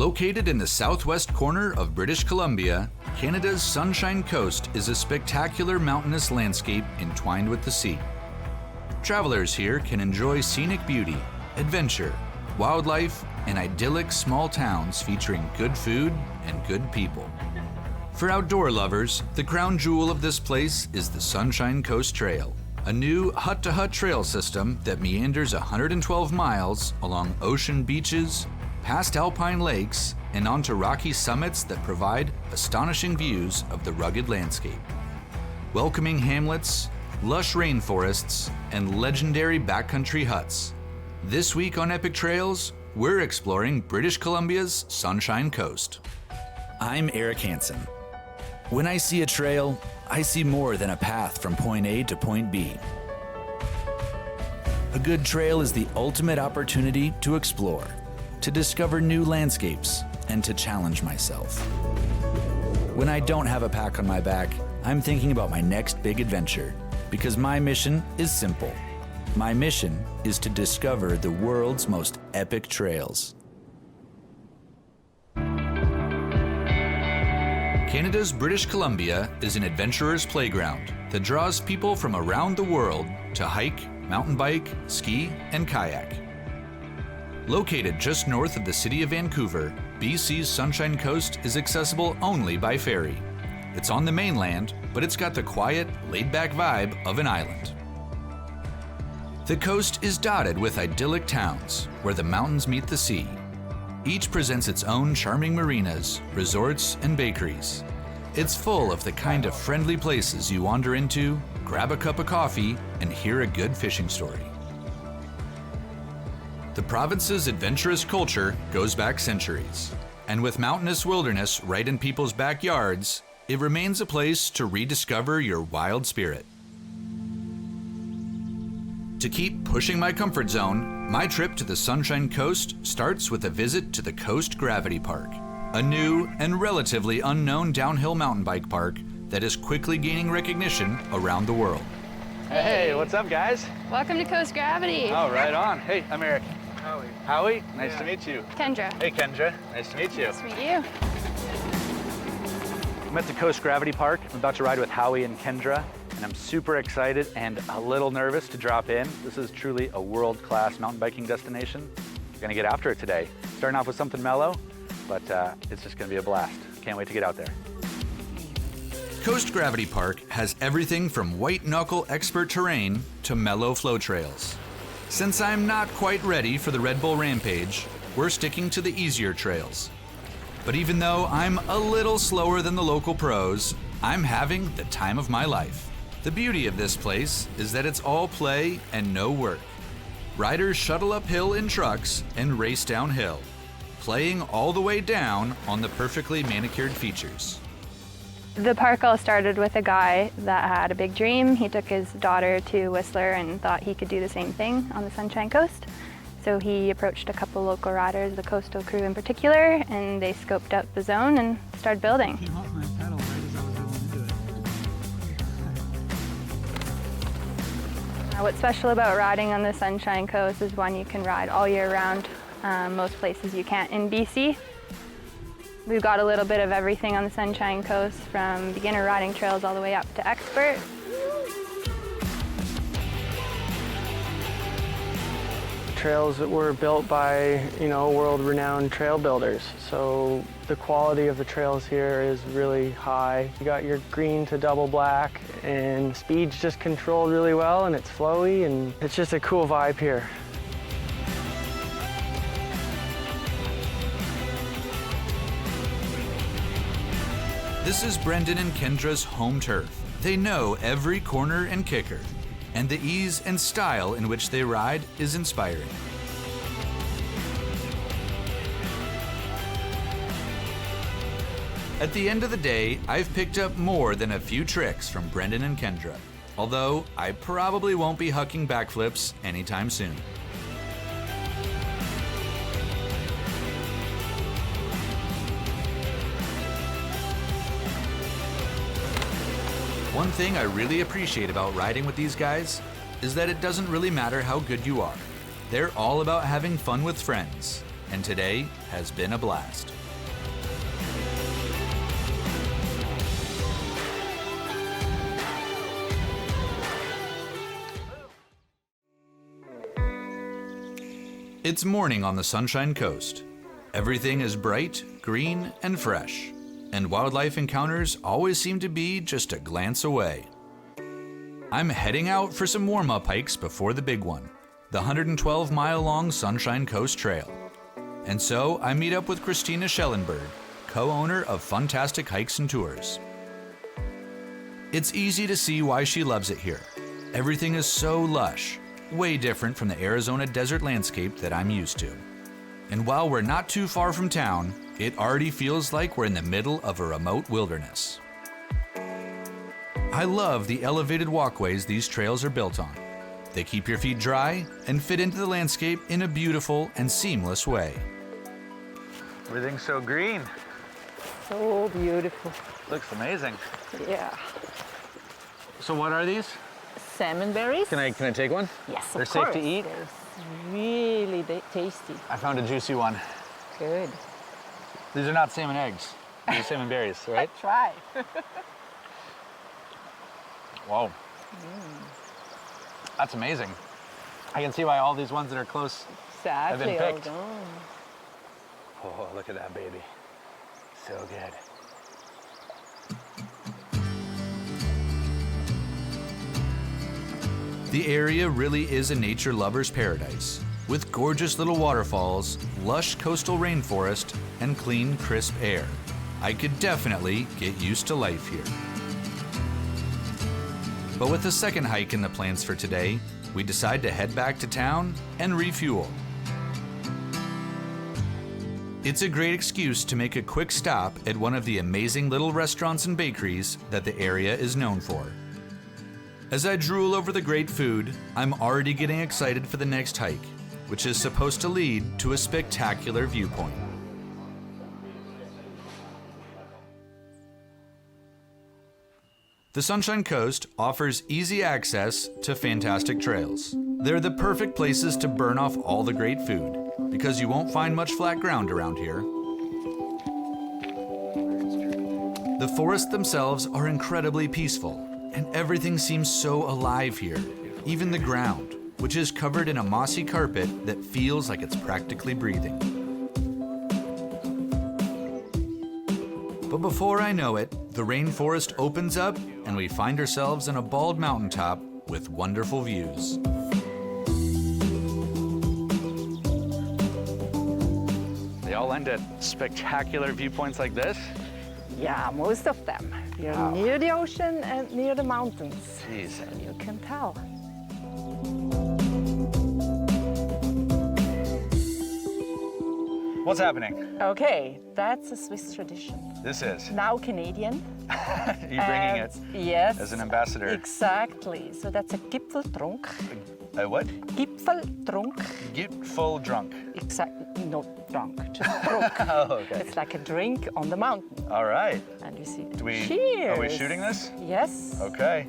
Located in the southwest corner of British Columbia, Canada's Sunshine Coast is a spectacular mountainous landscape entwined with the sea. Travelers here can enjoy scenic beauty, adventure, wildlife, and idyllic small towns featuring good food and good people. For outdoor lovers, the crown jewel of this place is the Sunshine Coast Trail, a new hut-to-hut trail system that meanders 112 miles along ocean beaches, past alpine lakes, and onto rocky summits that provide astonishing views of the rugged landscape. Welcoming hamlets, lush rainforests, and legendary backcountry huts. This week on Epic Trails, we're exploring British Columbia's Sunshine Coast. I'm Eric Hansen. When I see a trail, I see more than a path from point A to point B. A good trail is the ultimate opportunity to explore, to discover new landscapes, and to challenge myself. When I don't have a pack on my back, I'm thinking about my next big adventure, because my mission is simple. My mission is to discover the world's most epic trails. Canada's British Columbia is an adventurer's playground that draws people from around the world to hike, mountain bike, ski, and kayak. Located just north of the city of Vancouver, BC's Sunshine Coast is accessible only by ferry. It's on the mainland, but it's got the quiet, laid-back vibe of an island. The coast is dotted with idyllic towns where the mountains meet the sea. Each presents its own charming marinas, resorts, and bakeries. It's full of the kind of friendly places you wander into, grab a cup of coffee, and hear a good fishing story. The province's adventurous culture goes back centuries, and with mountainous wilderness right in people's backyards, it remains a place to rediscover your wild spirit. To keep pushing my comfort zone, my trip to the Sunshine Coast starts with a visit to the Coast Gravity Park, a new and relatively unknown downhill mountain bike park that is quickly gaining recognition around the world. Hey, what's up, guys? Welcome to Coast Gravity. Oh, right on. Hey, I'm Eric. Howie. Howie, nice to meet you. Kendra. Hey, Kendra, nice to meet you. Nice to meet you. I'm at the Coast Gravity Park. I'm about to ride with Howie and Kendra, and I'm super excited and a little nervous to drop in. This is truly a world-class mountain biking destination. We're gonna get after it today. Starting off with something mellow, but it's just gonna be a blast. Can't wait to get out there. Coast Gravity Park has everything from white-knuckle expert terrain to mellow flow trails. Since I'm not quite ready for the Red Bull Rampage, we're sticking to the easier trails. But even though I'm a little slower than the local pros, I'm having the time of my life. The beauty of this place is that it's all play and no work. Riders shuttle uphill in trucks and race downhill, playing all the way down on the perfectly manicured features. The park all started with a guy that had a big dream. He took his daughter to Whistler and thought he could do the same thing on the Sunshine Coast. So he approached a couple local riders, the coastal crew in particular, and they scoped out the zone and started building. Came off my pedal right as I was going into it. What's special about riding on the Sunshine Coast is one, you can ride all year round. Most places you can't in BC. We've got a little bit of everything on the Sunshine Coast, from beginner riding trails all the way up to expert. Trails that were built by, world-renowned trail builders. So the quality of the trails here is really high. You got your green to double black, and speed's just controlled really well, and it's flowy, and it's just a cool vibe here. This is Brendan and Kendra's home turf. They know every corner and kicker, and the ease and style in which they ride is inspiring. At the end of the day, I've picked up more than a few tricks from Brendan and Kendra, although I probably won't be hucking backflips anytime soon. One thing I really appreciate about riding with these guys is that it doesn't really matter how good you are. They're all about having fun with friends, and today has been a blast. It's morning on the Sunshine Coast. Everything is bright, green, and fresh, and wildlife encounters always seem to be just a glance away. I'm heading out for some warm-up hikes before the big one, the 112-mile-long Sunshine Coast Trail. And so I meet up with Christina Schellenberg, co-owner of Funtastic Hikes and Tours. It's easy to see why she loves it here. Everything is so lush, way different from the Arizona desert landscape that I'm used to. And while we're not too far from town, it already feels like we're in the middle of a remote wilderness. I love the elevated walkways these trails are built on. They keep your feet dry and fit into the landscape in a beautiful and seamless way. Everything's so green. So beautiful. Looks amazing. Yeah. So what are these? Salmon berries? Can I take one? Yes, of They're course. safe to eat? They're really tasty. I found a juicy one. Good. These are not salmon eggs. These are salmon berries, right? Try. Whoa. That's amazing. I can see why all these ones that are close have Exactly. been picked. All done. Oh, look at that baby. So good. The area really is a nature lover's paradise, with gorgeous little waterfalls, lush coastal rainforest, and clean, crisp air. I could definitely get used to life here. But with the second hike in the plans for today, we decide to head back to town and refuel. It's a great excuse to make a quick stop at one of the amazing little restaurants and bakeries that the area is known for. As I drool over the great food, I'm already getting excited for the next hike, which is supposed to lead to a spectacular viewpoint. The Sunshine Coast offers easy access to fantastic trails. They're the perfect places to burn off all the great food, because you won't find much flat ground around here. The forests themselves are incredibly peaceful, and everything seems so alive here, even the ground, which is covered in a mossy carpet that feels like it's practically breathing. But before I know it, the rainforest opens up and we find ourselves on a bald mountaintop with wonderful views. They all end at spectacular viewpoints like this? Yeah, most of them. You're Wow. near the ocean and near the mountains. Jeez. And you can tell. What's happening? Okay, that's a Swiss tradition. This is. Now Canadian. You're bringing it Yes. as an ambassador. Exactly. So that's a Gipfeltrunk. A what? Gipfeltrunk. Gipfel drunk. Exactly. Not drunk, just drunk. Oh, okay. It's like a drink on the mountain. All right. And you see. Are we Cheers. shooting this? Yes. Okay.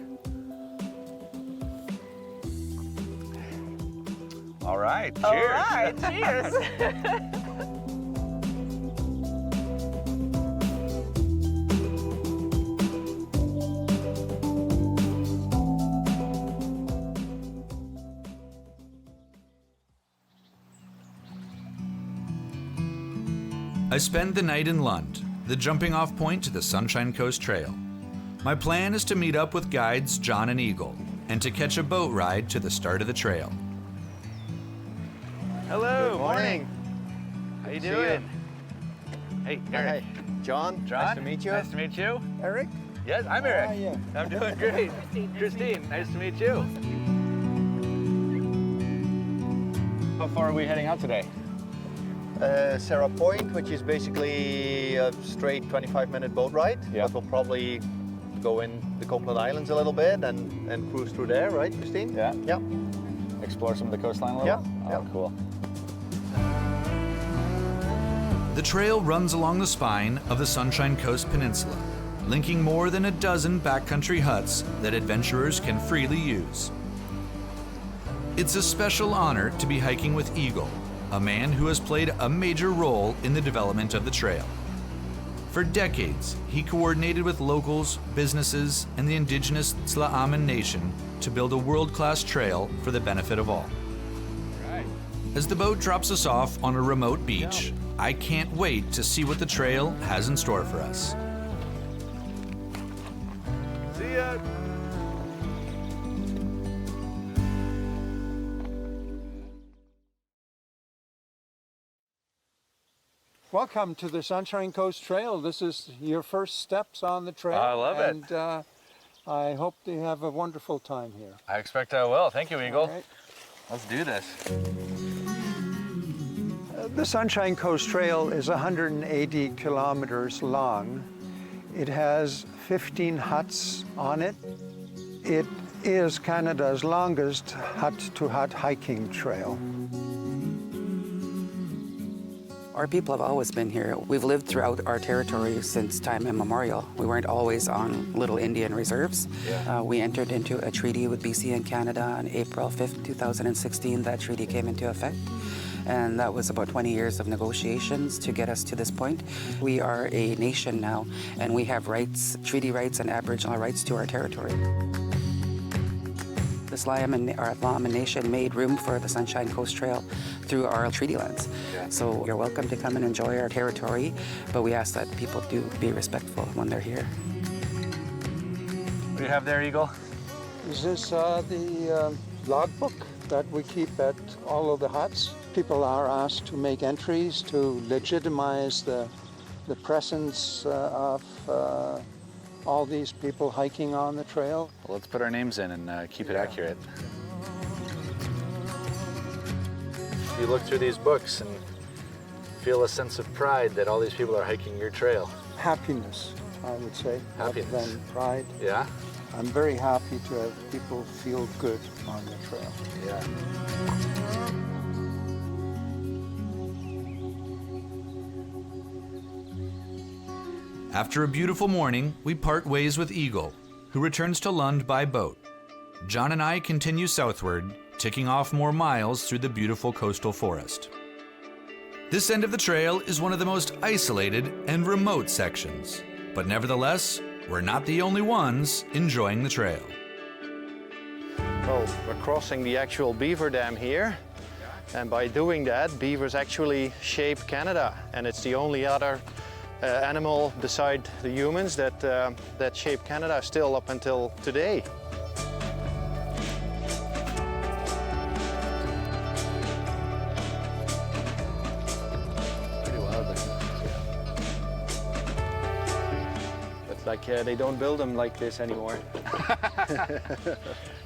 All right. Cheers. All right. Cheers. I spend the night in Lund, the jumping off point to the Sunshine Coast Trail. My plan is to meet up with guides John and Eagle and to catch a boat ride to the start of the trail. Hello. Good morning. How you See doing? Hey, Eric. Hi, John. Nice to meet you. Nice to meet you. Eric. Yes, I'm Eric. How are you? I'm doing great. Christine, nice to meet you. How far are we heading out today? Sarah Point, which is basically a straight 25-minute boat ride. Yeah. But we'll probably go in the Copeland Islands a little bit and cruise through there, right, Christine? Yeah. Yeah. Explore some of the coastline a little? Yeah, Oh, yeah. cool. The trail runs along the spine of the Sunshine Coast Peninsula, linking more than a dozen backcountry huts that adventurers can freely use. It's a special honor to be hiking with Eagle, a man who has played a major role in the development of the trail. For decades, he coordinated with locals, businesses, and the indigenous Tla'amin Nation to build a world-class trail for the benefit of all. As the boat drops us off on a remote beach, I can't wait to see what the trail has in store for us. See ya. Welcome to the Sunshine Coast Trail. This is your first steps on the trail. I love it. And I hope you have a wonderful time here. I expect I will. Thank you, Eagle. All right. Let's do this. The Sunshine Coast Trail is 180 kilometers long. It has 15 huts on it. It is Canada's longest hut-to-hut hiking trail. Our people have always been here. We've lived throughout our territory since time immemorial. We weren't always on little Indian reserves. We entered into a treaty with BC and Canada on April 5th, 2016. That treaty came into effect. And that was about 20 years of negotiations to get us to this point. We are a nation now, and we have rights, treaty rights and Aboriginal rights to our territory. The Tla'amin Nation made room for the Sunshine Coast Trail through our treaty lands. So you're welcome to come and enjoy our territory, but we ask that people do be respectful when they're here. What do you have there, Eagle? Is this the logbook that we keep at all of the huts? People are asked to make entries to legitimize the presence of all these people hiking on the trail. Well, let's put our names in and keep it accurate. You look through these books and feel a sense of pride that all these people are hiking your trail. Happiness, I would say, rather than pride. Yeah? I'm very happy to have people feel good on the trail. Yeah. After a beautiful morning, we part ways with Eagle, who returns to Lund by boat. John and I continue southward, ticking off more miles through the beautiful coastal forest. This end of the trail is one of the most isolated and remote sections, but nevertheless, we're not the only ones enjoying the trail. Well, we're crossing the actual beaver dam here, and by doing that, beavers actually shape Canada, and it's the only other animal beside the humans that shape Canada still up until today. Pretty wild. But like they don't build them like this anymore.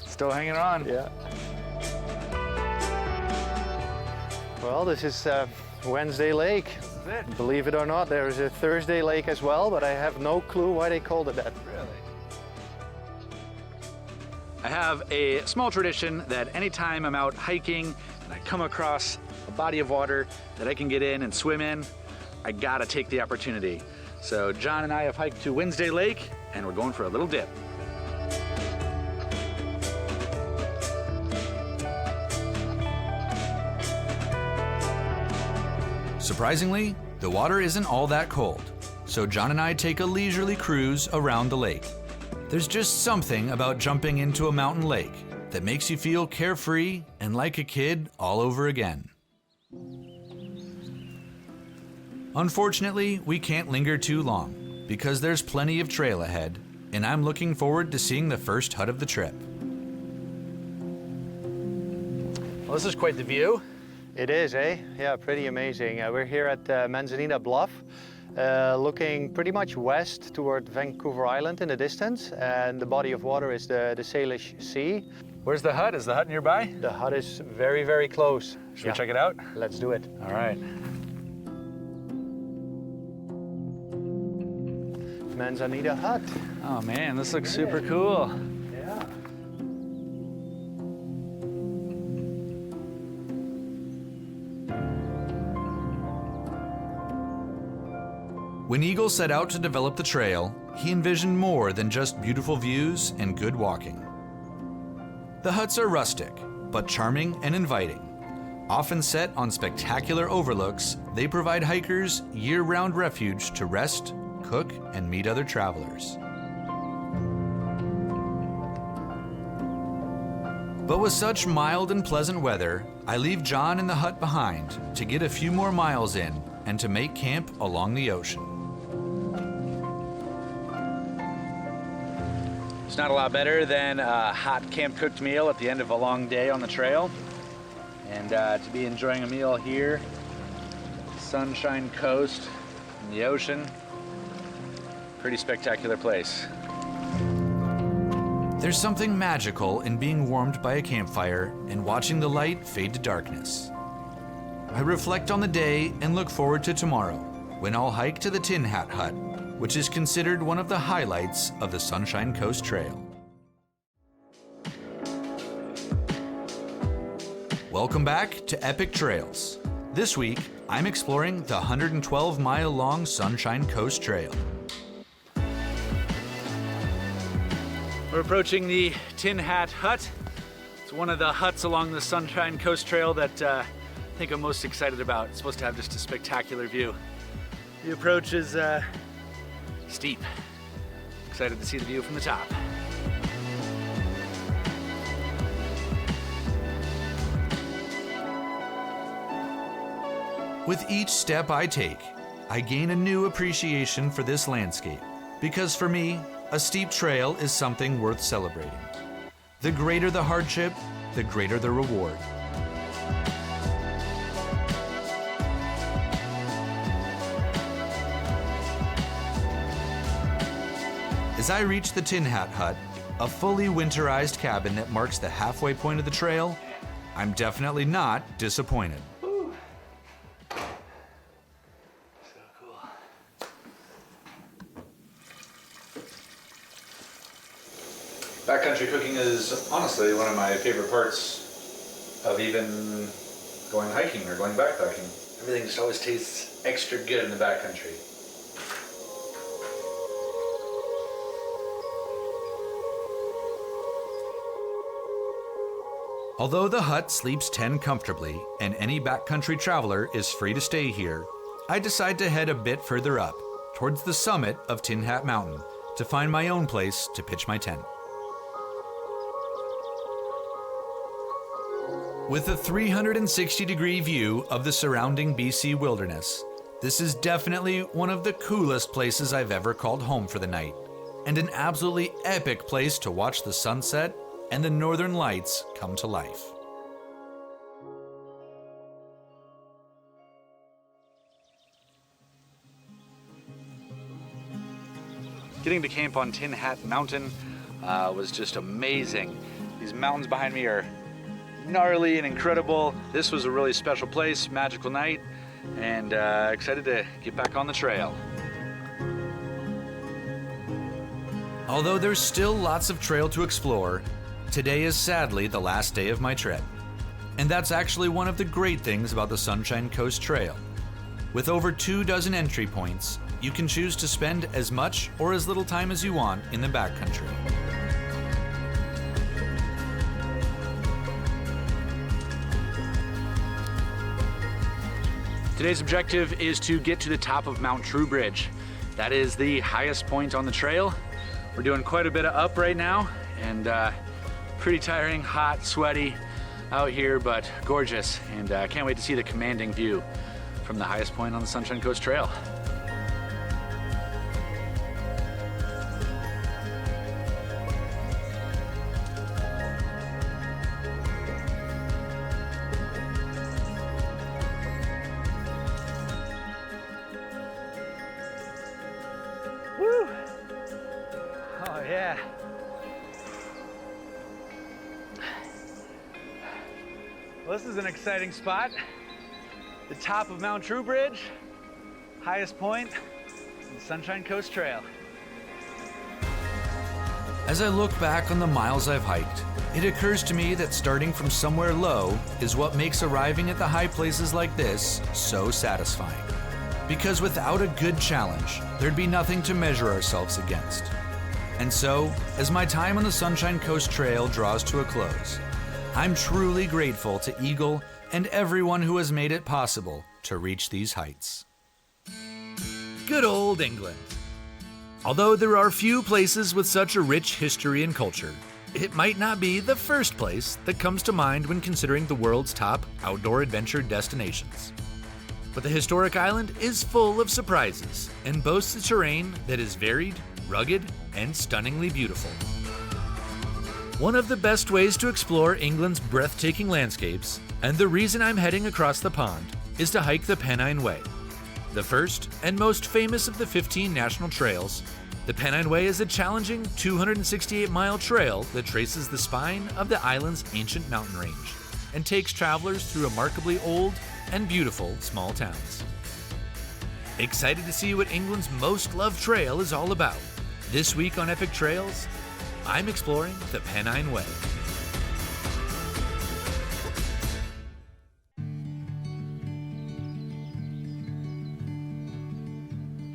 Still hanging on. Yeah. Well, this is Wednesday Lake. Believe it or not, there is a Thursday Lake as well, but I have no clue why they called it that. Really? I have a small tradition that anytime I'm out hiking and I come across a body of water that I can get in and swim in, I gotta take the opportunity. So John and I have hiked to Wednesday Lake and we're going for a little dip. Surprisingly, the water isn't all that cold, so John and I take a leisurely cruise around the lake. There's just something about jumping into a mountain lake that makes you feel carefree and like a kid all over again. Unfortunately, we can't linger too long because there's plenty of trail ahead, and I'm looking forward to seeing the first hut of the trip. Well, this is quite the view. It is, eh? Yeah, pretty amazing. We're here at Manzanita Bluff, looking pretty much west toward Vancouver Island in the distance, and the body of water is the Salish Sea. Where's the hut? Is the hut nearby? The hut is very, very close. Should we check it out? Let's do it. All right. Manzanita Hut. Oh man, this looks super cool. Yeah. When Eagle set out to develop the trail, he envisioned more than just beautiful views and good walking. The huts are rustic, but charming and inviting. Often set on spectacular overlooks, they provide hikers year-round refuge to rest, cook, and meet other travelers. But with such mild and pleasant weather, I leave John in the hut behind to get a few more miles in and to make camp along the ocean. It's not a lot better than a hot camp-cooked meal at the end of a long day on the trail. And to be enjoying a meal here, Sunshine Coast, in the ocean, pretty spectacular place. There's something magical in being warmed by a campfire and watching the light fade to darkness. I reflect on the day and look forward to tomorrow, when I'll hike to the Tin Hat Hut, which is considered one of the highlights of the Sunshine Coast Trail. Welcome back to Epic Trails. This week, I'm exploring the 112-mile-long Sunshine Coast Trail. We're approaching the Tin Hat Hut. It's one of the huts along the Sunshine Coast Trail that I think I'm most excited about. It's supposed to have just a spectacular view. The approach is steep. Excited to see the view from the top. With each step I take, I gain a new appreciation for this landscape, because for me, a steep trail is something worth celebrating. The greater the hardship, the greater the reward. As I reach the Tin Hat Hut, a fully winterized cabin that marks the halfway point of the trail, I'm definitely not disappointed. Backcountry cooking is honestly one of my favorite parts of even going hiking or going backpacking. Everything just always tastes extra good in the backcountry. Although the hut sleeps 10 comfortably and any backcountry traveler is free to stay here, I decide to head a bit further up, towards the summit of Tin Hat Mountain, to find my own place to pitch my tent. With a 360-degree view of the surrounding BC wilderness, this is definitely one of the coolest places I've ever called home for the night, and an absolutely epic place to watch the sunset and the northern lights come to life. Getting to camp on Tin Hat Mountain was just amazing. These mountains behind me are gnarly and incredible. This was a really special place, magical night, and excited to get back on the trail. Although there's still lots of trail to explore, today is sadly the last day of my trip. And that's actually one of the great things about the Sunshine Coast Trail. With over 24 entry points, you can choose to spend as much or as little time as you want in the backcountry. Today's objective is to get to the top of Mount True Bridge. That is the highest point on the trail. We're doing quite a bit of up right now, and pretty tiring, hot, sweaty out here, but gorgeous. And can't wait to see the commanding view from the highest point on the Sunshine Coast Trail. Woo! Oh yeah. Well, this is an exciting spot. The top of Mount True Bridge, highest point in the Sunshine Coast Trail. As I look back on the miles I've hiked, it occurs to me that starting from somewhere low is what makes arriving at the high places like this so satisfying. Because without a good challenge, there'd be nothing to measure ourselves against. And so, as my time on the Sunshine Coast Trail draws to a close, I'm truly grateful to Eagle and everyone who has made it possible to reach these heights. Good old England. Although there are few places with such a rich history and culture, it might not be the first place that comes to mind when considering the world's top outdoor adventure destinations. But the historic island is full of surprises and boasts a terrain that is varied, rugged, and stunningly beautiful. One of the best ways to explore England's breathtaking landscapes, and the reason I'm heading across the pond, is to hike the Pennine Way. The first and most famous of the 15 national trails, the Pennine Way is a challenging 268-mile trail that traces the spine of the island's ancient mountain range and takes travelers through remarkably old and beautiful small towns. Excited to see what England's most loved trail is all about. This week on Epic Trails, I'm exploring the Pennine Way.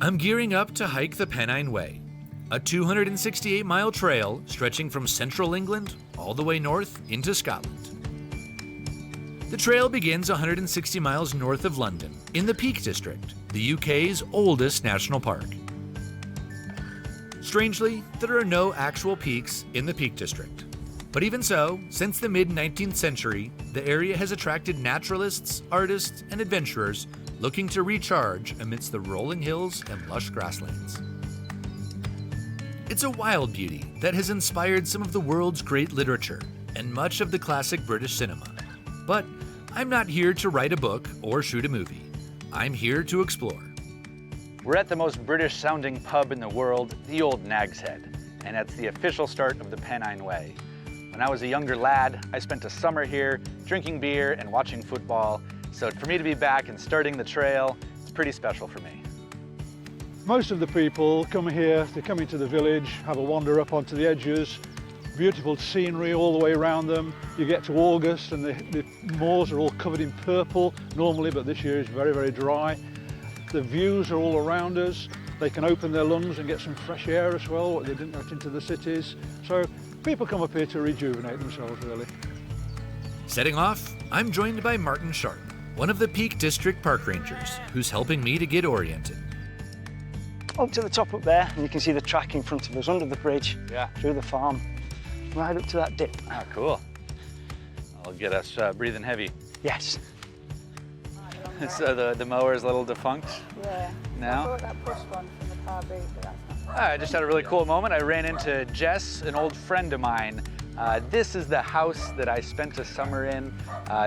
I'm gearing up to hike the Pennine Way, a 268-mile trail stretching from central England all the way north into Scotland. The trail begins 160 miles north of London, in the Peak District, the UK's oldest national park. Strangely, there are no actual peaks in the Peak District. But even so, since the mid-19th century, the area has attracted naturalists, artists, and adventurers looking to recharge amidst the rolling hills and lush grasslands. It's a wild beauty that has inspired some of the world's great literature and much of the classic British cinema. But I'm not here to write a book or shoot a movie. I'm here to explore. We're at the most British-sounding pub in the world, the Old Nag's Head, and it's the official start of the Pennine Way. When I was a younger lad, I spent a summer here drinking beer and watching football, so for me to be back and starting the trail, it's pretty special for me. Most of the people come here, they come into the village, have a wander up onto the edges, beautiful scenery all the way around them. You get to August and the moors are all covered in purple normally, but this year is very, very dry. The views are all around us. They can open their lungs and get some fresh air as well, what they didn't get into the cities. So people come up here to rejuvenate themselves, really. Setting off, I'm joined by Martin Sharp, one of the Peak District park rangers, who's helping me to get oriented. Up to the top up there, and you can see the track in front of us, under the bridge, through the farm, right up to that dip. Ah, cool. That'll get us breathing heavy. Yes. So the mower's a little defunct now. I thought that pushed one from the car boot, but that's not. I just had a really cool moment. I ran into Jess, an old friend of mine. This is the house that I spent a summer in,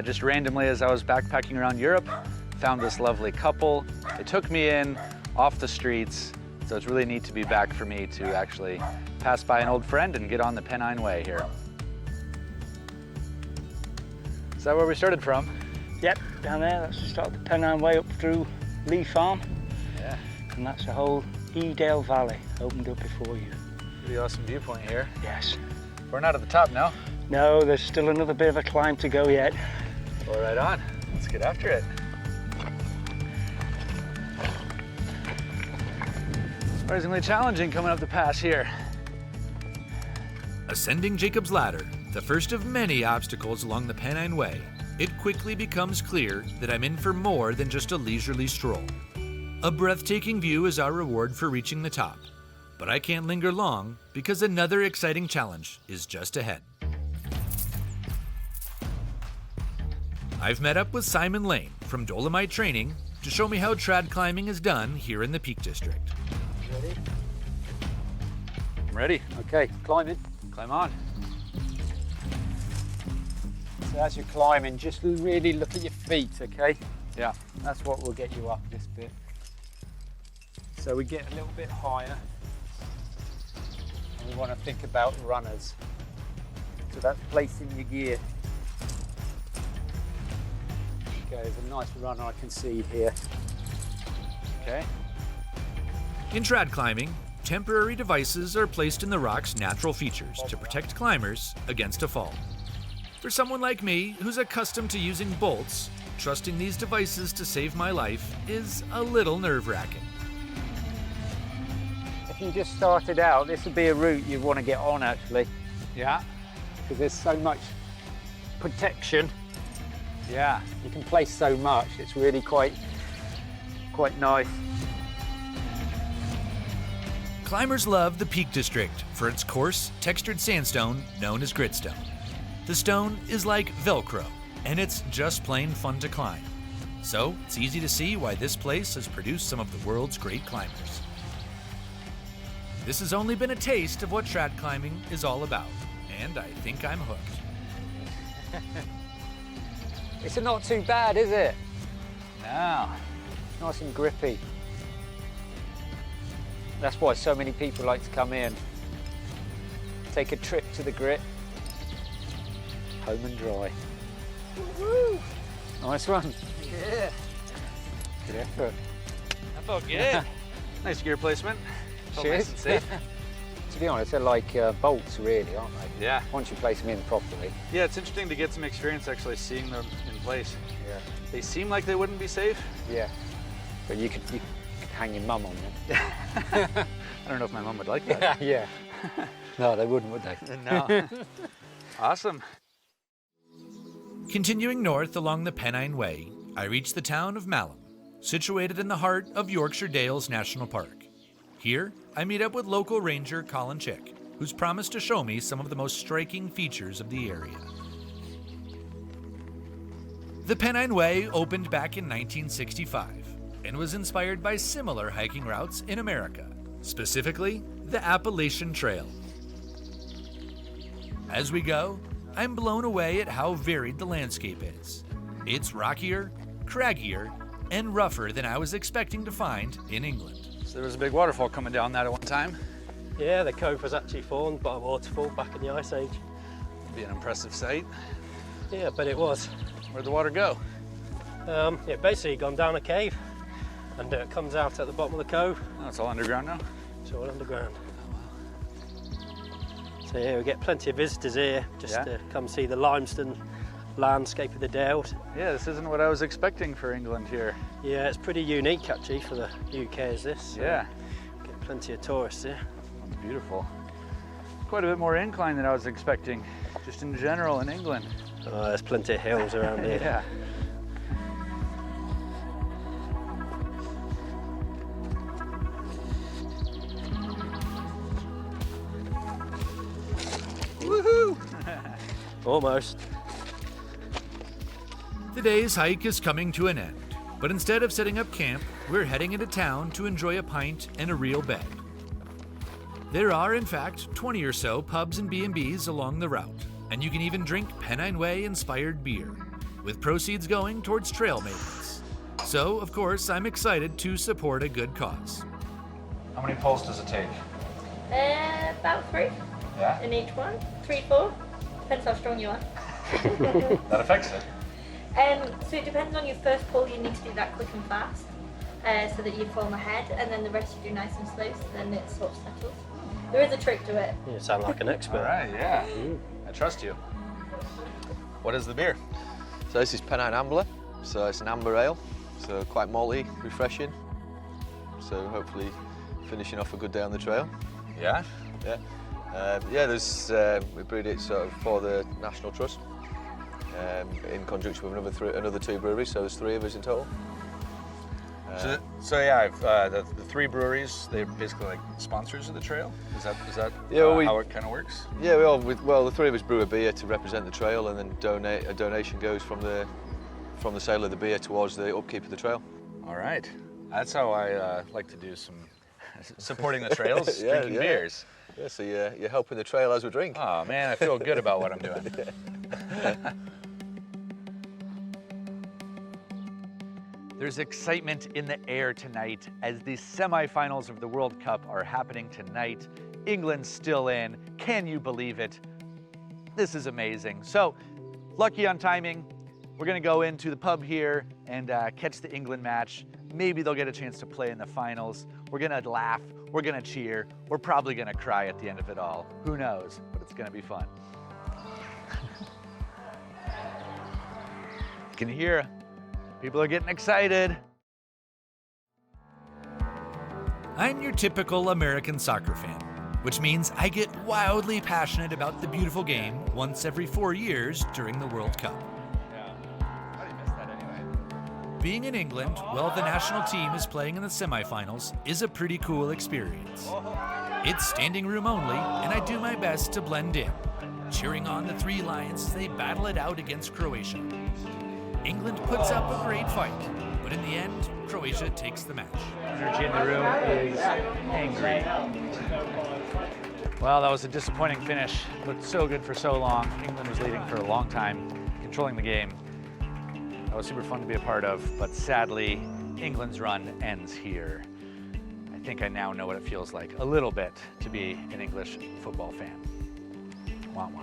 just randomly as I was backpacking around Europe. Found this lovely couple. They took me in off the streets, so it's really neat to be back for me to actually pass by an old friend and get on the Pennine Way here. Is that where we started from? Yep, down there, that's the start of the Pennine Way up through Lee Farm. Yeah. And that's the whole Edale Valley opened up before you. Pretty awesome viewpoint here. Yes. We're not at the top now. No, there's still another bit of a climb to go yet. Well, right on. Let's get after it. Surprisingly challenging coming up the pass here. Ascending Jacob's Ladder, the first of many obstacles along the Pennine Way, it quickly becomes clear that I'm in for more than just a leisurely stroll. A breathtaking view is our reward for reaching the top, but I can't linger long because another exciting challenge is just ahead. I've met up with Simon Lane from Dolomite Training to show me how trad climbing is done here in the Peak District. Ready? I'm ready. Okay, climbing. Climb on. So as you're climbing, just really look at your feet, okay? Yeah. That's what will get you up this bit. So we get a little bit higher. And we want to think about runners. So that's placing your gear. Okay, there's a nice runner I can see here. Okay. In trad climbing, temporary devices are placed in the rock's natural features to protect climbers against a fall. For someone like me, who's accustomed to using bolts, trusting these devices to save my life is a little nerve-wracking. If you just started out, this would be a route you'd want to get on actually. Yeah. Because there's so much protection Yeah. You can place so much. It's really quite nice. Climbers love the Peak District for its coarse, textured sandstone known as gritstone. The stone is like Velcro, and it's just plain fun to climb. So it's easy to see why this place has produced some of the world's great climbers. This has only been a taste of what trad climbing is all about, and I think I'm hooked. It's not too bad, is it? No. Nice and grippy. That's why so many people like to come in. Take a trip to the grit. Home and dry. Woo-hoo. Nice one. Yeah. Good effort. That felt good. Nice gear placement. Felt nice and safe. To be honest, they're like bolts, really, aren't they? Yeah. Once you place them in properly. Yeah, it's interesting to get some experience actually seeing them in place. Yeah. They seem like they wouldn't be safe. Yeah. But you could hang your mum on them. I don't know if my mum would like that. Yeah. No, they wouldn't, would they? No. Awesome. Continuing north along the Pennine Way, I reach the town of Malham, situated in the heart of Yorkshire Dales National Park. Here, I meet up with local ranger Colin Chick, who's promised to show me some of the most striking features of the area. The Pennine Way opened back in 1965 and was inspired by similar hiking routes in America, specifically the Appalachian Trail. As we go, I'm blown away at how varied the landscape is. It's rockier, craggier, and rougher than I was expecting to find in England. So there was a big waterfall coming down that at one time. Yeah, the cove was actually formed by a waterfall back in the Ice Age. It'd be an impressive sight. Yeah, but it was. Where'd the water go? It basically gone down a cave and it comes out at the bottom of the cove. Oh, it's all underground now? It's all underground. So yeah, we get plenty of visitors here just to come see the limestone landscape of the Dales. Yeah, this isn't what I was expecting for England here. Yeah, it's pretty unique actually for the UK as this. So yeah. Get plenty of tourists here. That's beautiful. Quite a bit more incline than I was expecting, just in general in England. Oh, there's plenty of hills around here. Yeah. Woohoo! Almost. The day's hike is coming to an end, but instead of setting up camp, we're heading into town to enjoy a pint and a real bed. There are, in fact, 20 or so pubs and B&Bs along the route, and you can even drink Pennine Way-inspired beer, with proceeds going towards trail maintenance. So, of course, I'm excited to support a good cause. How many pulls does it take? About 3. Yeah? In each one. 3, 4. Depends how strong you are. That affects it. So it depends on your first pull. You need to do that quick and fast, so that you form a head, and then the rest you do nice and slow, so then it sort of settles. There is a trick to it. You sound like an expert. All right, yeah. I trust you. What is the beer? So this is Pennine Ambler. So it's an amber ale, so quite malty, refreshing. So hopefully finishing off a good day on the trail. Yeah? Yeah. We brewed it sort of for the National Trust in conjunction with another 2 breweries, so there's 3 of us in total. So yeah, the 3 breweries, they're basically like sponsors of the trail? Is that how it kind of works? Yeah, the 3 of us brew a beer to represent the trail, and then a donation goes from the sale of the beer towards the upkeep of the trail. All right. That's how I like to do some supporting the trails, drinking beers. Yeah, so you're helping the trail as we drink. Oh man, I feel good about what I'm doing. There's excitement in the air tonight as the semifinals of the World Cup are happening tonight. England's still in. Can you believe it? This is amazing. So, lucky on timing, we're gonna go into the pub here and catch the England match. Maybe they'll get a chance to play in the finals. We're gonna laugh, we're gonna cheer, we're probably gonna cry at the end of it all. Who knows, but it's gonna be fun. You can hear people are getting excited. I'm your typical American soccer fan, which means I get wildly passionate about the beautiful game once every 4 years during the World Cup. Yeah. Being in England while the national team is playing in the semifinals is a pretty cool experience. It's standing room only, and I do my best to blend in, cheering on the Three Lions as they battle it out against Croatia. England puts up a great fight, but in the end, Croatia takes the match. Energy in the room is angry. Well, that was a disappointing finish. Looked so good for so long. England was leading for a long time, controlling the game. That was super fun to be a part of, but sadly, England's run ends here. I think I now know what it feels like a little bit to be an English football fan. Wah wah.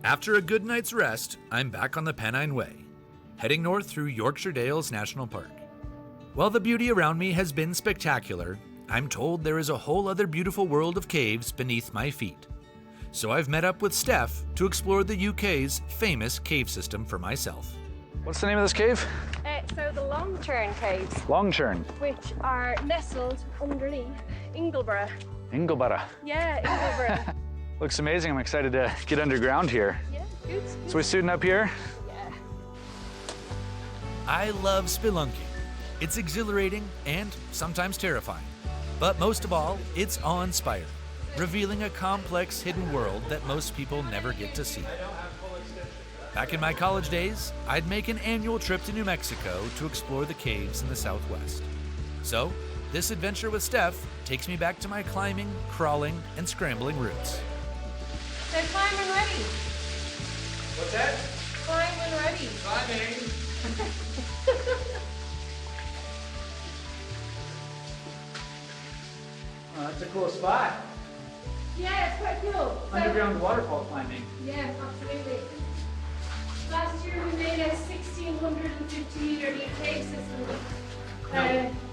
After a good night's rest, I'm back on the Pennine Way, heading north through Yorkshire Dales National Park. While the beauty around me has been spectacular, I'm told there is a whole other beautiful world of caves beneath my feet. So I've met up with Steph to explore the UK's famous cave system for myself. What's the name of this cave? So the Longchurn Caves, Longchurn. which are nestled underneath Ingleborough. Ingleborough. Yeah, Ingleborough. Looks amazing. I'm excited to get underground here. Yeah, good. So we suiting up here? Yeah. I love spelunking. It's exhilarating and sometimes terrifying. But most of all, it's awe-inspiring, revealing a complex hidden world that most people never get to see. Back in my college days, I'd make an annual trip to New Mexico to explore the caves in the Southwest. So, this adventure with Steph takes me back to my climbing, crawling, and scrambling roots. So climb and ready. What's that? Climb and ready. Climbing. Oh, that's a cool spot. Yeah, it's quite cool. Underground waterfall climbing. Yeah, absolutely. Last year we made a 1,650-meter deep cave system.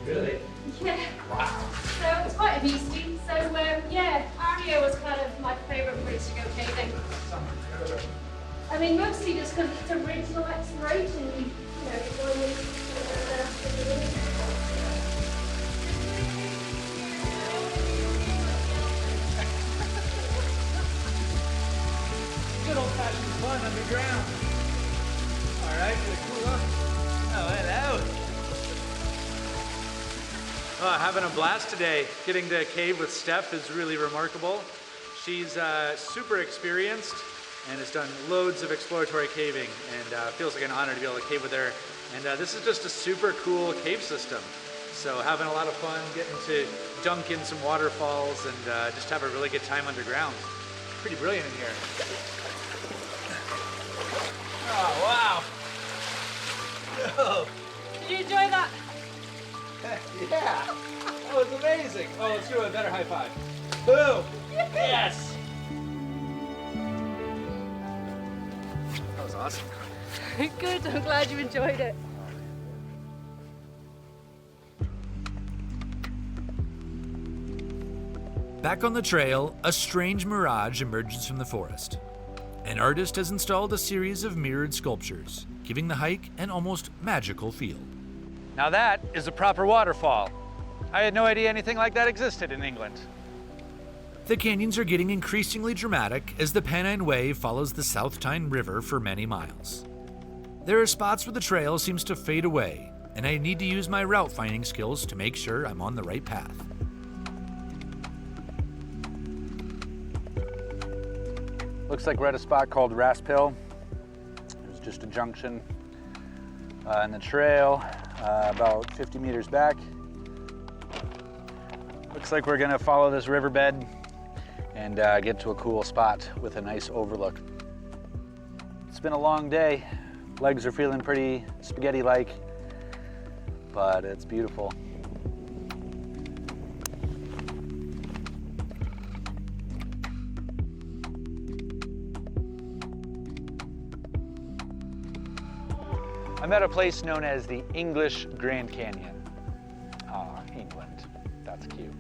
Really? Yeah. Wow. So it's quite a beastie. So yeah, Aria was kind of my favourite place to go caving. I mean, mostly just because it's original exploration. You know, you're going in. Good old-fashioned fun underground. All right, gonna cool up. Oh, hello. Having a blast today. Getting to cave with Steph is really remarkable. She's super experienced and has done loads of exploratory caving, and feels like an honor to be able to cave with her. And this is just a super cool cave system. So having a lot of fun, getting to dunk in some waterfalls and just have a really good time underground. Pretty brilliant in here. Oh, wow. Oh. Did you enjoy that? Yeah. That was amazing. Oh, let's do a better high five. Boom. Yes. That was awesome. Good, I'm glad you enjoyed it. Back on the trail, a strange mirage emerges from the forest. An artist has installed a series of mirrored sculptures, giving the hike an almost magical feel. Now that is a proper waterfall. I had no idea anything like that existed in England. The canyons are getting increasingly dramatic as the Pennine Way follows the South Tyne River for many miles. There are spots where the trail seems to fade away, and I need to use my route finding skills to make sure I'm on the right path. Looks like we're at a spot called Rasp Hill. There's just a junction in the trail, about 50 meters back. Looks like we're gonna follow this riverbed and get to a cool spot with a nice overlook. It's been a long day. Legs are feeling pretty spaghetti-like, but it's beautiful. I'm at a place known as the English Grand Canyon. Ah, England. That's cute.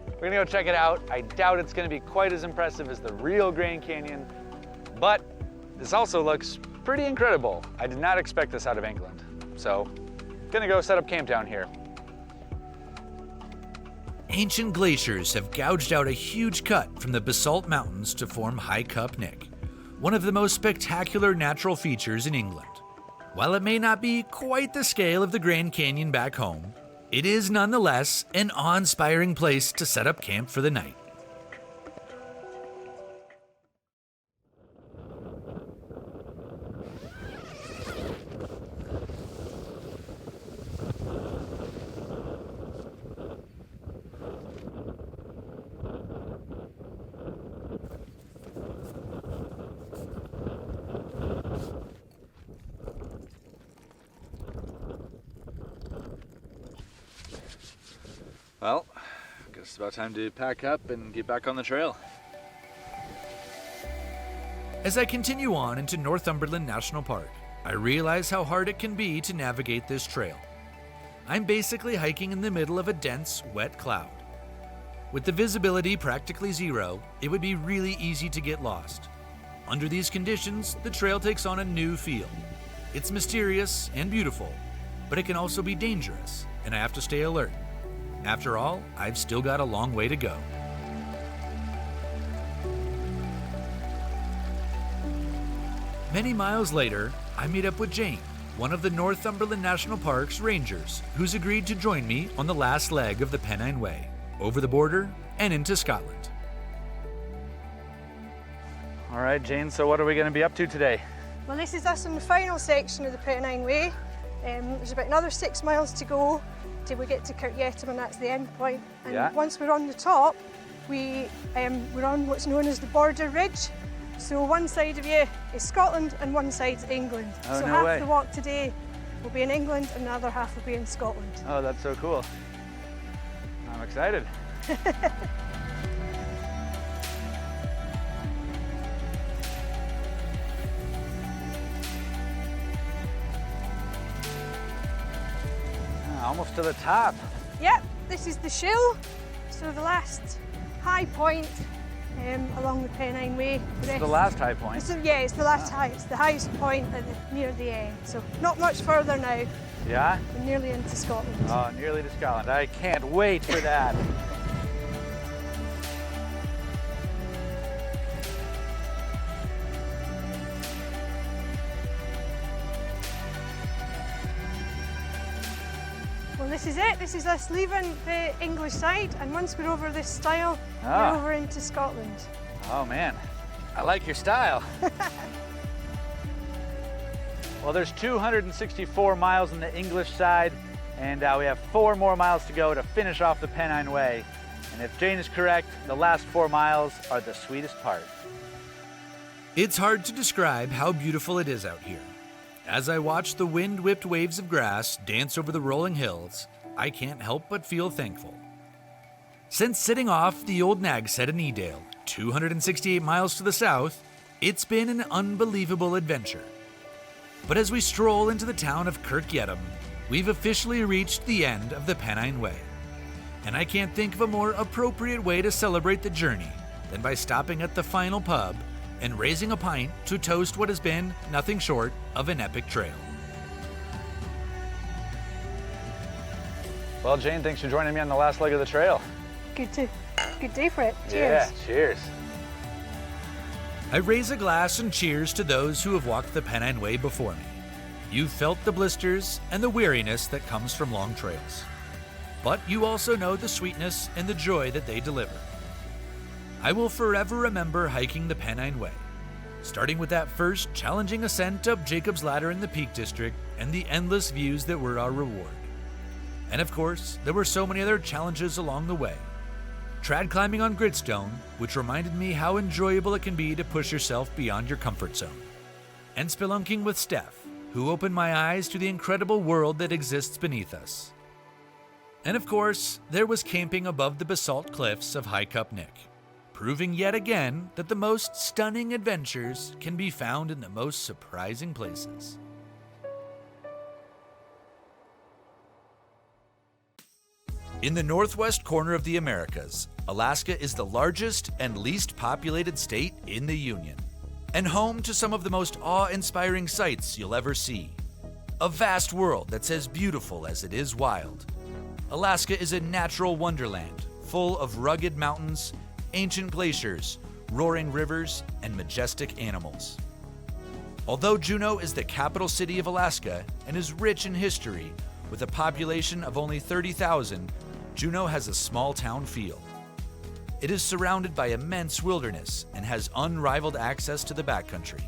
We're gonna go check it out. I doubt it's gonna be quite as impressive as the real Grand Canyon, but this also looks pretty incredible. I did not expect this out of England. So, gonna go set up camp down here. Ancient glaciers have gouged out a huge cut from the basalt mountains to form High Cup Nick, one of the most spectacular natural features in England. While it may not be quite the scale of the Grand Canyon back home, it is nonetheless an awe-inspiring place to set up camp for the night. Well, I guess it's about time to pack up and get back on the trail. As I continue on into Northumberland National Park, I realize how hard it can be to navigate this trail. I'm basically hiking in the middle of a dense, wet cloud. With the visibility practically zero, it would be really easy to get lost. Under these conditions, the trail takes on a new feel. It's mysterious and beautiful, but it can also be dangerous, and I have to stay alert. After all, I've still got a long way to go. Many miles later, I meet up with Jane, one of the Northumberland National Park's rangers, who's agreed to join me on the last leg of the Pennine Way, over the border and into Scotland. All right, Jane, so what are we going to be up to today? Well, this is us on the final section of the Pennine Way. There's about another 6 miles to go till we get to Kirkyetim, and that's the end point. And once we're on the top, we're on what's known as the Border Ridge. So one side of you is Scotland and one side's England. Oh, so no half way. the walk today will be in England and the other half will be in Scotland. Oh, that's so cool. I'm excited. Almost to the top. Yep, this is the Shill, so the last high point along the Pennine Way. This is the last high point? Yeah, it's the last high. It's the highest point near the end. So not much further now. Yeah? We're nearly into Scotland. Oh, nearly to Scotland. I can't wait for that. Well, this is it. This is us leaving the English side, and once we're over this stile, we're over into Scotland. Oh man, I like your style. Well, there's 264 miles on the English side, and we have 4 more miles to go to finish off the Pennine Way. And if Jane is correct, the last 4 miles are the sweetest part. It's hard to describe how beautiful it is out here. As I watch the wind-whipped waves of grass dance over the rolling hills, I can't help but feel thankful. Since setting off the old Nag's Head in Edale, 268 miles to the south, it's been an unbelievable adventure. But as we stroll into the town of Kirkyetim, we've officially reached the end of the Pennine Way. And I can't think of a more appropriate way to celebrate the journey than by stopping at the final pub and raising a pint to toast what has been nothing short of an epic trail. Well, Jane, thanks for joining me on the last leg of the trail. Good day for it. Cheers. Yeah, cheers. I raise a glass and cheers to those who have walked the Pennine Way before me. You've felt the blisters and the weariness that comes from long trails. But you also know the sweetness and the joy that they deliver. I will forever remember hiking the Pennine Way, starting with that first challenging ascent up Jacob's Ladder in the Peak District and the endless views that were our reward. And of course, there were so many other challenges along the way. Trad climbing on Gritstone, which reminded me how enjoyable it can be to push yourself beyond your comfort zone. And spelunking with Steph, who opened my eyes to the incredible world that exists beneath us. And of course, there was camping above the basalt cliffs of High Cup Nick, proving yet again that the most stunning adventures can be found in the most surprising places. In the northwest corner of the Americas, Alaska is the largest and least populated state in the Union, and home to some of the most awe-inspiring sights you'll ever see. A vast world that's as beautiful as it is wild. Alaska is a natural wonderland, full of rugged mountains, ancient glaciers, roaring rivers, and majestic animals. Although Juneau is the capital city of Alaska and is rich in history, with a population of only 30,000, Juneau has a small town feel. It is surrounded by immense wilderness and has unrivaled access to the backcountry.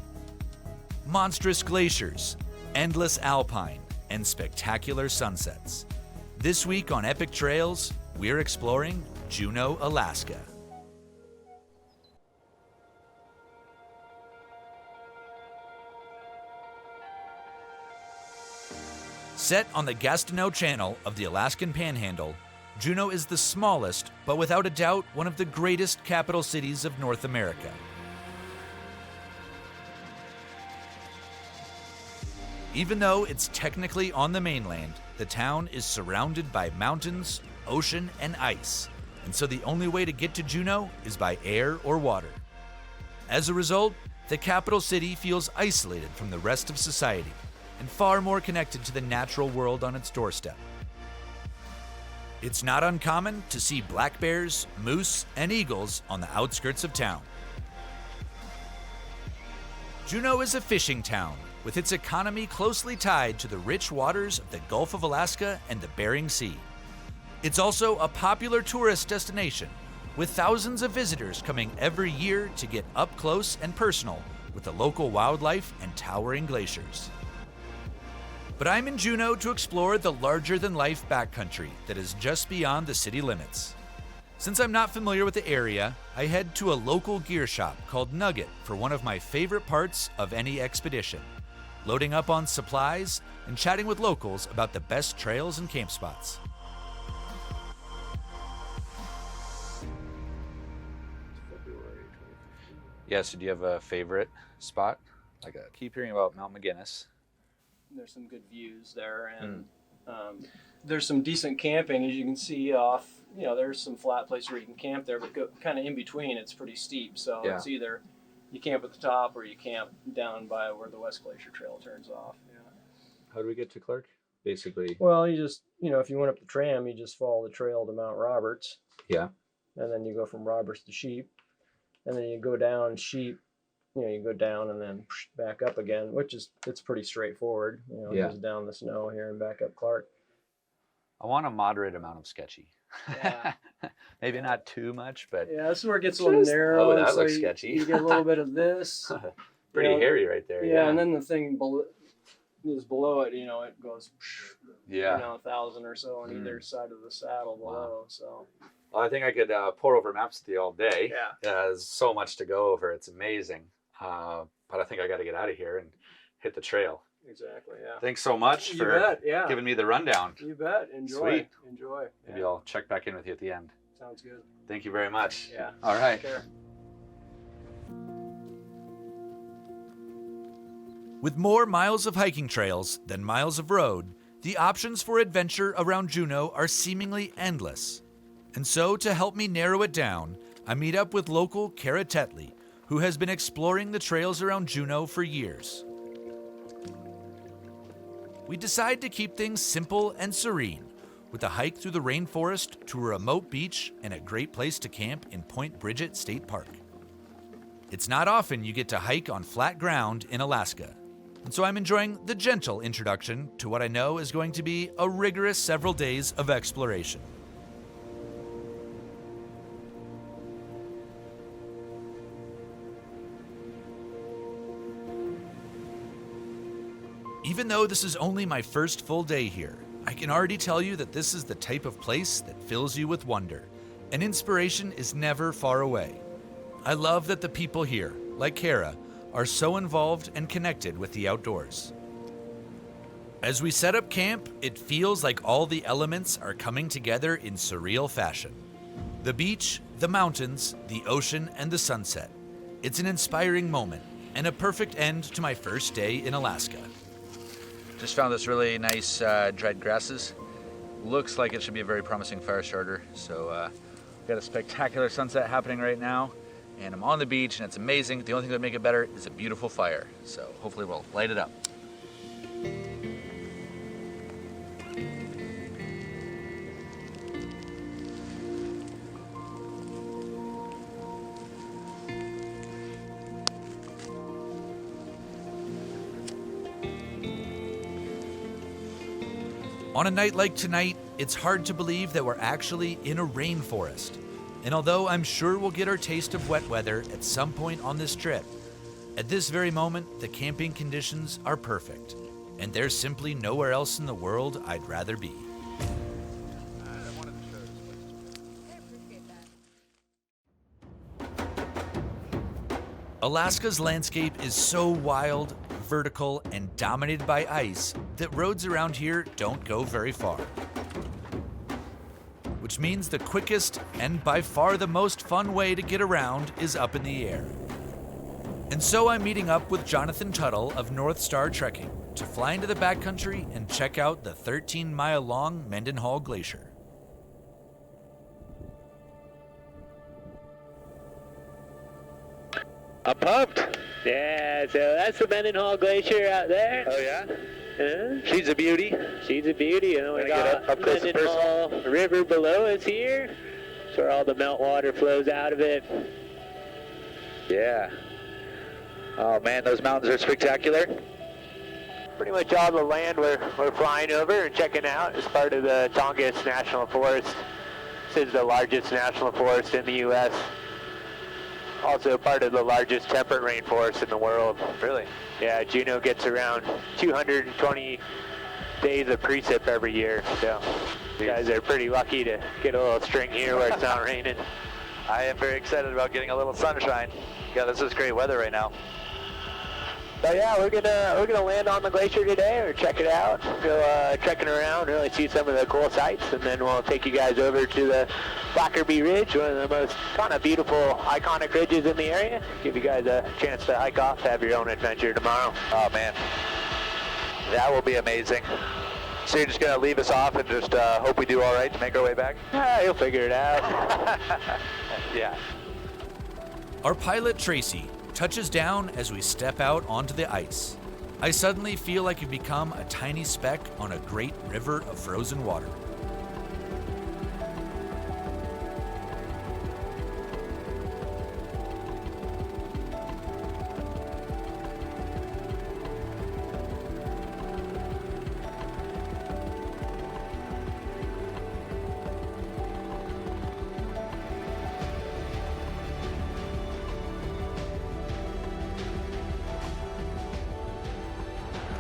Monstrous glaciers, endless alpine, and spectacular sunsets. This week on Epic Trails, we're exploring Juneau, Alaska. Set on the Gastineau Channel of the Alaskan Panhandle, Juneau is the smallest, but without a doubt, one of the greatest capital cities of North America. Even though it's technically on the mainland, the town is surrounded by mountains, ocean, and ice, and so the only way to get to Juneau is by air or water. As a result, the capital city feels isolated from the rest of society and far more connected to the natural world on its doorstep. It's not uncommon to see black bears, moose, and eagles on the outskirts of town. Juneau is a fishing town, with its economy closely tied to the rich waters of the Gulf of Alaska and the Bering Sea. It's also a popular tourist destination, with thousands of visitors coming every year to get up close and personal with the local wildlife and towering glaciers. But I'm in Juneau to explore the larger-than-life backcountry that is just beyond the city limits. Since I'm not familiar with the area, I head to a local gear shop called Nugget for one of my favorite parts of any expedition, loading up on supplies and chatting with locals about the best trails and camp spots. Yeah, so do you have a favorite spot? I keep hearing about Mount McGinnis. There's some good views there, and there's some decent camping, as you can see off. There's some flat places where you can camp there, but kind of in between, it's pretty steep. So it's either you camp at the top or you camp down by where the West Glacier Trail turns off. Yeah. How do we get to Clark? Basically. Well, you just, if you went up the tram, you just follow the trail to Mount Roberts. Yeah. And then you go from Roberts to Sheep, and then you go down Sheep. You go down and then back up again, it's pretty straightforward. Just down the snow here and back up Clark. I want a moderate amount of sketchy. Yeah. Maybe not too much, but yeah, this is where it gets a little narrow. Oh, that looks sketchy. You get a little bit of this. Pretty hairy right there. Yeah, and then the thing is below it. It goes. 1,000 or so on either side of the saddle below. So. Well, I think I could pour over maps with you all day. Yeah. There's so much to go over. It's amazing. But I think I got to get out of here and hit the trail. Exactly, yeah. Thanks so much for giving me the rundown. You bet. Enjoy. Sweet. Enjoy. Maybe I'll check back in with you at the end. Sounds good. Thank you very much. Yeah. All right. Take care. With more miles of hiking trails than miles of road, the options for adventure around Juneau are seemingly endless. And so, to help me narrow it down, I meet up with local Kara Tetley, who has been exploring the trails around Juneau for years. We decide to keep things simple and serene, with a hike through the rainforest to a remote beach and a great place to camp in Point Bridget State Park. It's not often you get to hike on flat ground in Alaska, and so I'm enjoying the gentle introduction to what I know is going to be a rigorous several days of exploration. Even though this is only my first full day here, I can already tell you that this is the type of place that fills you with wonder, and inspiration is never far away. I love that the people here, like Kara, are so involved and connected with the outdoors. As we set up camp, it feels like all the elements are coming together in surreal fashion. The beach, the mountains, the ocean, and the sunset. It's an inspiring moment, and a perfect end to my first day in Alaska. Just found this really nice dried grasses. Looks like it should be a very promising fire starter. So we've got a spectacular sunset happening right now, and I'm on the beach and it's amazing. The only thing that would make it better is a beautiful fire. So hopefully we'll light it up. On a night like tonight, it's hard to believe that we're actually in a rainforest. And although I'm sure we'll get our taste of wet weather at some point on this trip, at this very moment, the camping conditions are perfect. And there's simply nowhere else in the world I'd rather be. Alaska's landscape is so wild, vertical, and dominated by ice that roads around here don't go very far. Which means the quickest and by far the most fun way to get around is up in the air. And so I'm meeting up with Jonathan Tuttle of North Star Trekking to fly into the backcountry and check out the 13-mile-long Mendenhall Glacier. I'm pumped. Yeah, so that's the Mendenhall Glacier out there. Oh yeah? She's a beauty. She's a beauty. You know, we got up close and Mendenhall River below us here. That's where all the meltwater flows out of it. Yeah. Oh man, those mountains are spectacular. Pretty much all the land we're flying over and checking out is part of the Tongass National Forest. This is the largest national forest in the U.S. Also part of the largest temperate rainforest in the world. Really? Yeah, Juneau gets around 220 days of precip every year, so you guys are pretty lucky to get a little string here where it's not raining. I am very excited about getting a little sunshine. Yeah, this is great weather right now. So yeah, we're gonna land on the glacier today, or check it out, go trekking around, really see some of the cool sights, and then we'll take you guys over to the Blackerby Ridge, one of the most kind of beautiful, iconic ridges in the area. Give you guys a chance to hike off, have your own adventure tomorrow. Oh man, that will be amazing. So you're just gonna leave us off and just hope we do all right to make our way back? Yeah, you'll figure it out. Yeah. Our pilot, Tracy, touches down as we step out onto the ice. I suddenly feel like I've become a tiny speck on a great river of frozen water.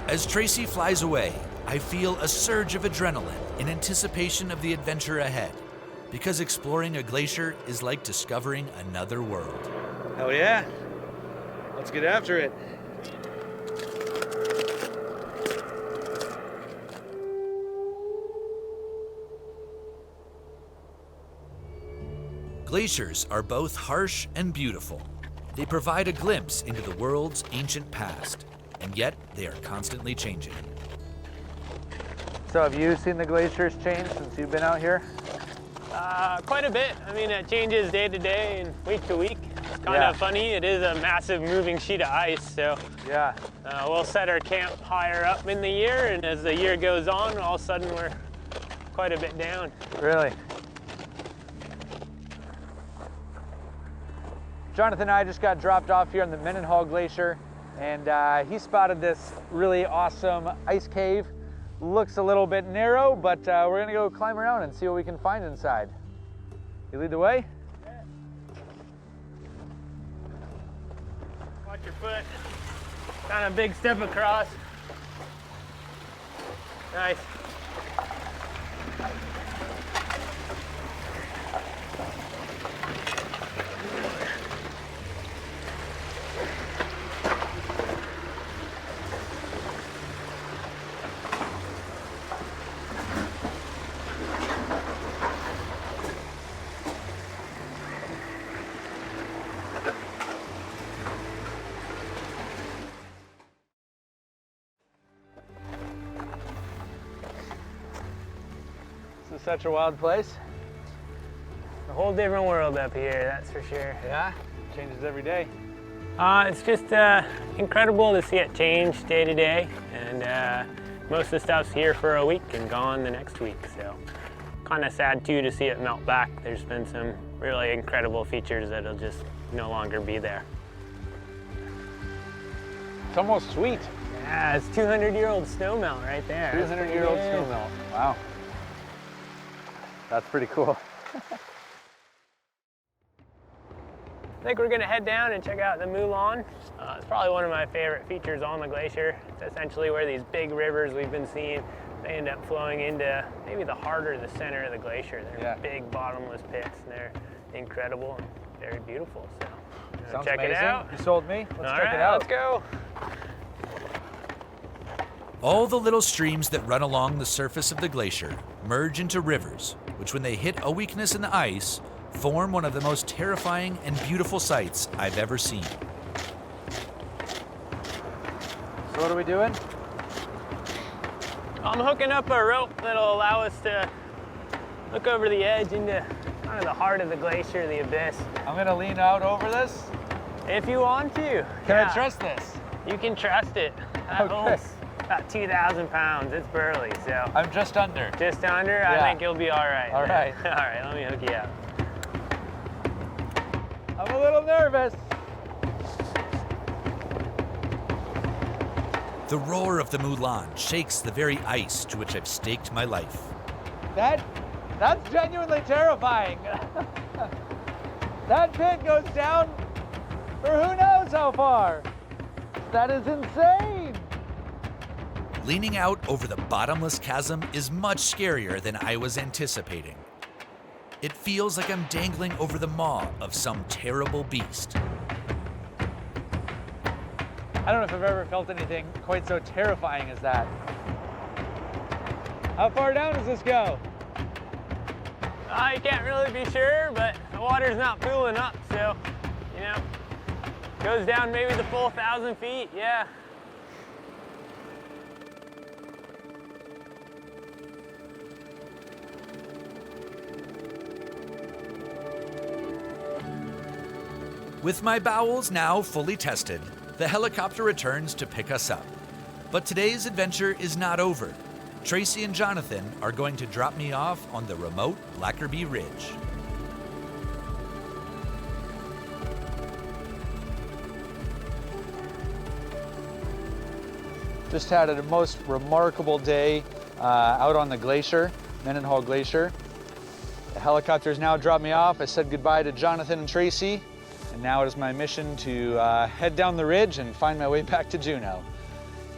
As Tracy flies away, I feel a surge of adrenaline in anticipation of the adventure ahead, because exploring a glacier is like discovering another world. Hell yeah. Let's get after it. Glaciers are both harsh and beautiful. They provide a glimpse into the world's ancient past, and yet they are constantly changing. So have you seen the glaciers change since you've been out here? Quite a bit. I mean, it changes day to day and week to week. It's kind of funny. It is a massive moving sheet of ice, so yeah, we'll set our camp higher up in the year, and as the year goes on, all of a sudden we're quite a bit down. Really? Jonathan and I just got dropped off here on the Mendenhall Glacier, and he spotted this really awesome ice cave. Looks a little bit narrow, but we're gonna go climb around and see what we can find inside. You lead the way? Yeah. Watch your foot. Kind of big step across. Nice. This is such a wild place. A whole different world up here, that's for sure. Yeah, changes every day. It's just incredible to see it change day to day, and most of the stuff's here for a week and gone the next week, so kind of sad too to see it melt back. There's been some really incredible features that'll just no longer be there. It's almost sweet. Yeah, it's 200-year-old snowmelt right there. 200-year-old snowmelt. Wow. That's pretty cool. I think we're gonna head down and check out the Moulin. It's probably one of my favorite features on the glacier. It's essentially where these big rivers we've been seeing, they end up flowing into maybe the heart or the center of the glacier. They're big bottomless pits, and they're incredible and very beautiful. So Sounds check amazing. it out. You sold me. Let's check it right, out. let's go. All the little streams that run along the surface of the glacier merge into rivers, which when they hit a weakness in the ice, form one of the most terrifying and beautiful sights I've ever seen. So what are we doing? I'm hooking up a rope that'll allow us to look over the edge into kind of the heart of the glacier, the abyss. I'm gonna lean out over this. If you want to. Can I trust this? You can trust it. That holds about 2,000 pounds. It's burly, so. I'm just under. Just under? Yeah. I think you'll be all right. All right. All right, let me hook you up. I'm a little nervous. The roar of the Moulin shakes the very ice to which I've staked my life. That's genuinely terrifying. That pit goes down for who knows how far. That is insane. Leaning out over the bottomless chasm is much scarier than I was anticipating. It feels like I'm dangling over the maw of some terrible beast. I don't know if I've ever felt anything quite so terrifying as that. How far down does this go? You can't really be sure, but the water's not pooling up, so, you know, goes down maybe the full 1,000 feet, yeah. With my bowels now fully tested, the helicopter returns to pick us up. But today's adventure is not over. Tracy and Jonathan are going to drop me off on the remote Blackerby Ridge. Just had a most remarkable day out on the glacier, Mendenhall Glacier. The helicopter's now dropped me off. I said goodbye to Jonathan and Tracy, and now it is my mission to head down the ridge and find my way back to Juneau.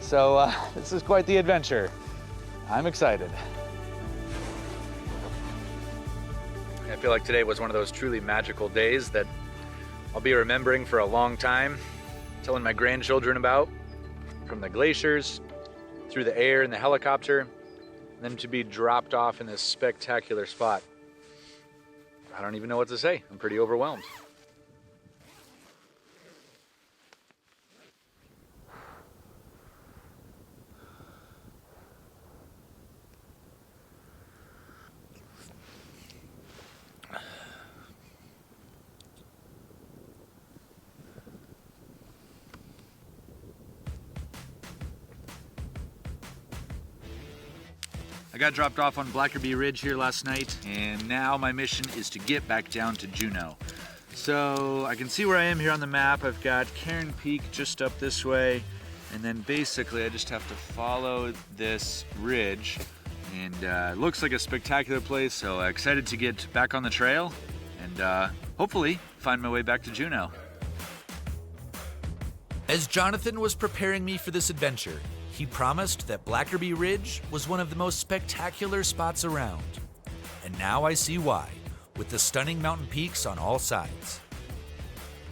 So this is quite the adventure. I'm excited. I feel like today was one of those truly magical days that I'll be remembering for a long time, telling my grandchildren about, from the glaciers, through the air in the helicopter, and then to be dropped off in this spectacular spot. I don't even know what to say. I'm pretty overwhelmed. I got dropped off on Blackerby Ridge here last night, and now my mission is to get back down to Juneau. So I can see where I am here on the map. I've got Cairn Peak just up this way, and then basically I just have to follow this ridge, and it looks like a spectacular place, so excited to get back on the trail and hopefully find my way back to Juneau. As Jonathan was preparing me for this adventure, he promised that Blackerby Ridge was one of the most spectacular spots around. And now I see why, with the stunning mountain peaks on all sides.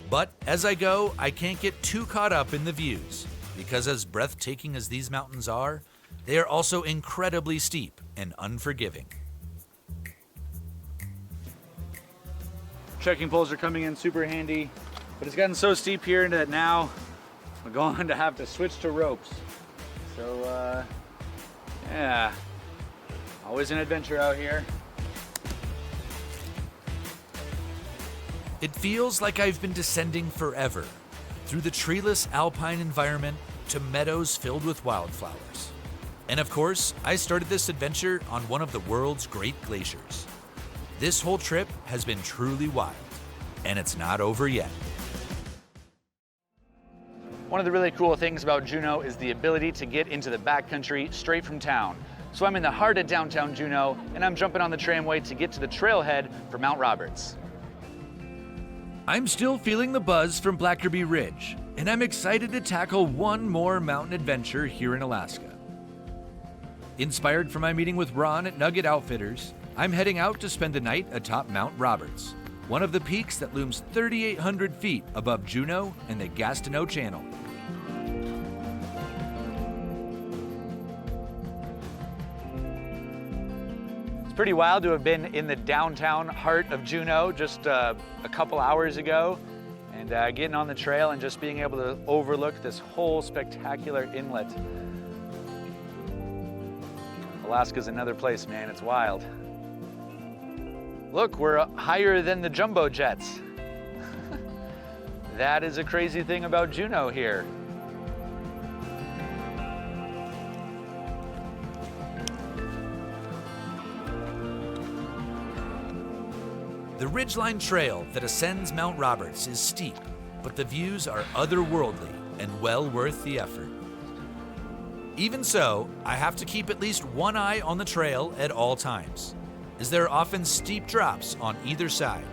But as I go, I can't get too caught up in the views, because as breathtaking as these mountains are, they are also incredibly steep and unforgiving. Trekking poles are coming in super handy, but it's gotten so steep here that now we're going to have to switch to ropes. So, yeah, always an adventure out here. It feels like I've been descending forever, through the treeless alpine environment to meadows filled with wildflowers. And of course, I started this adventure on one of the world's great glaciers. This whole trip has been truly wild, and it's not over yet. One of the really cool things about Juneau is the ability to get into the backcountry straight from town. So I'm in the heart of downtown Juneau, and I'm jumping on the tramway to get to the trailhead for Mount Roberts. I'm still feeling the buzz from Blackerby Ridge, and I'm excited to tackle one more mountain adventure here in Alaska. Inspired from my meeting with Ron at Nugget Outfitters, I'm heading out to spend the night atop Mount Roberts, one of the peaks that looms 3,800 feet above Juneau and the Gastineau Channel. It's pretty wild to have been in the downtown heart of Juneau just a couple hours ago, and getting on the trail and just being able to overlook this whole spectacular inlet. Alaska's another place, man, it's wild. Look, we're higher than the jumbo jets. That is a crazy thing about Juneau here. The Ridgeline Trail that ascends Mount Roberts is steep, but the views are otherworldly and well worth the effort. Even so, I have to keep at least one eye on the trail at all times, as there are often steep drops on either side,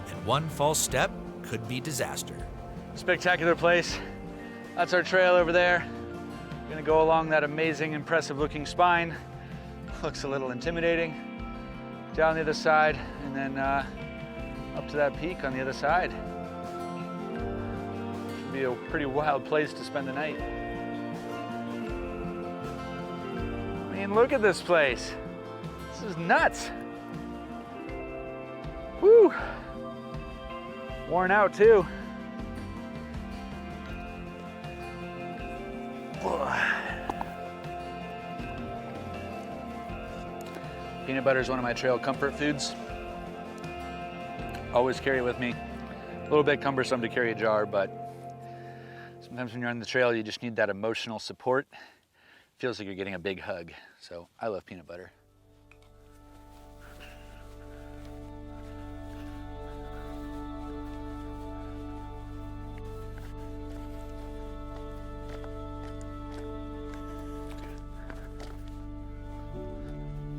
and one false step could be disaster. Spectacular place. That's our trail over there. Gonna go along that amazing, impressive looking spine. Looks a little intimidating. Down the other side, and then up to that peak on the other side. Should be a pretty wild place to spend the night. I mean, look at this place. This is nuts. Woo! Worn out too. Peanut butter is one of my trail comfort foods. Always carry it with me. A little bit cumbersome to carry a jar, but sometimes when you're on the trail, you just need that emotional support. Feels like you're getting a big hug. So I love peanut butter.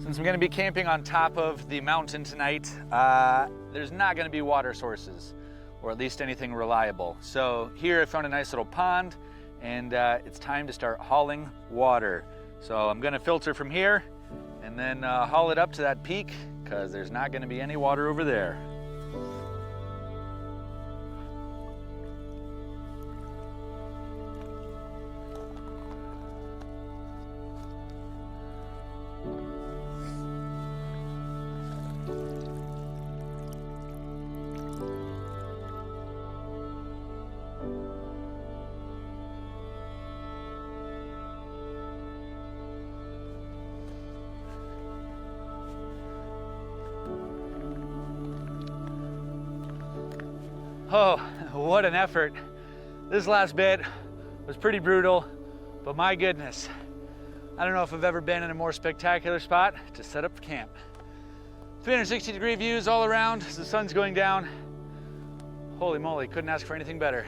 Since I'm gonna be camping on top of the mountain tonight, there's not gonna be water sources, or at least anything reliable. So here I found a nice little pond, and it's time to start hauling water. So I'm gonna filter from here, and then haul it up to that peak, because there's not gonna be any water over there. Oh, what an effort. This last bit was pretty brutal, but my goodness, I don't know if I've ever been in a more spectacular spot to set up camp. 360-degree views all around as the sun's going down. Holy moly, couldn't ask for anything better.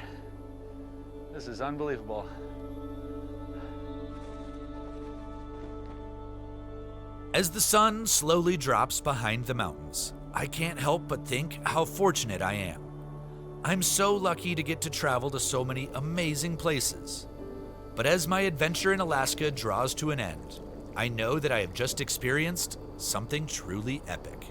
This is unbelievable. As the sun slowly drops behind the mountains, I can't help but think how fortunate I am. I'm so lucky to get to travel to so many amazing places. But as my adventure in Alaska draws to an end, I know that I have just experienced something truly epic.